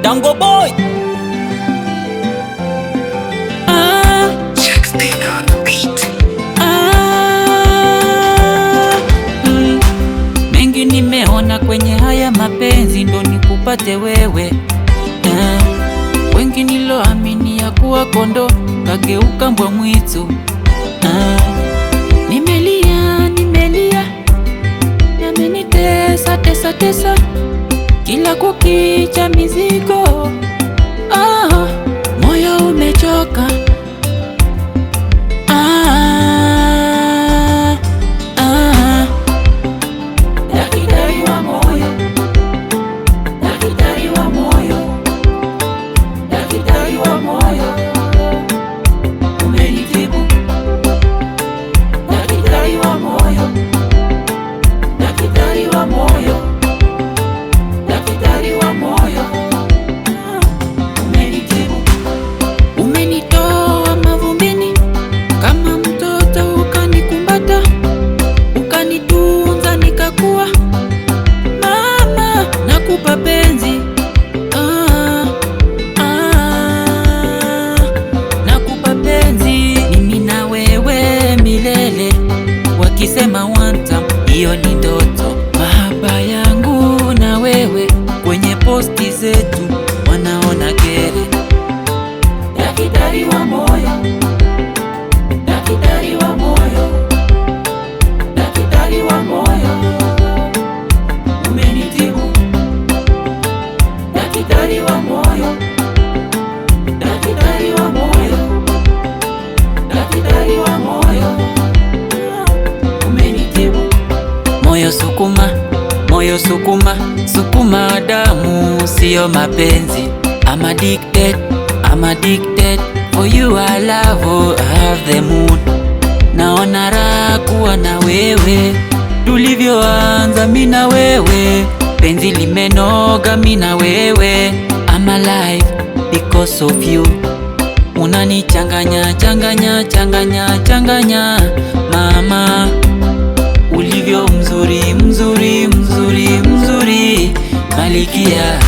Dango Boy. Mengi nimeona kwenye haya mapenzi, ndo nikupate wewe. Wengi niloamini ya kuwa kondo, kageuka mbwa mwitu. Nimelia, yamenitesa tesa, kila kukicha mizigo. Moyo umechoka. Daktari wa moyo, daktari wa moyo, daktari wa moyo, umenitibu. Daktari wa moyo, daktari wa moyo, daktari wa moyo, umenitibu. Umenitoa mavumbini kama mtoto, ukanikumbata, ukanitunza nikakuwa. Mama, nakupa penzi, nakupa penzi, mimi na wewe milele. Wakisema one time, hiyo ni ndoto. Mahaba yangu na wewe kwenye posti zetu wanaona gere. Daktari wa moyo, daktari wa moyo, daktari wa moyo, umenitibu. Daktari wa moyo, daktari wa moyo, daktari wa moyo, umenitibu. Moyo sukuma damu, sio mapenzi. I'm addicted for you, I love, I have the mood. Naona raha kuwa na wewe, tulivyoanza mimi na wewe, penzi limenoga mimi na wewe. I'm alive because of you. Unanichanganya changanya mama, ulivyo mzuri malikia.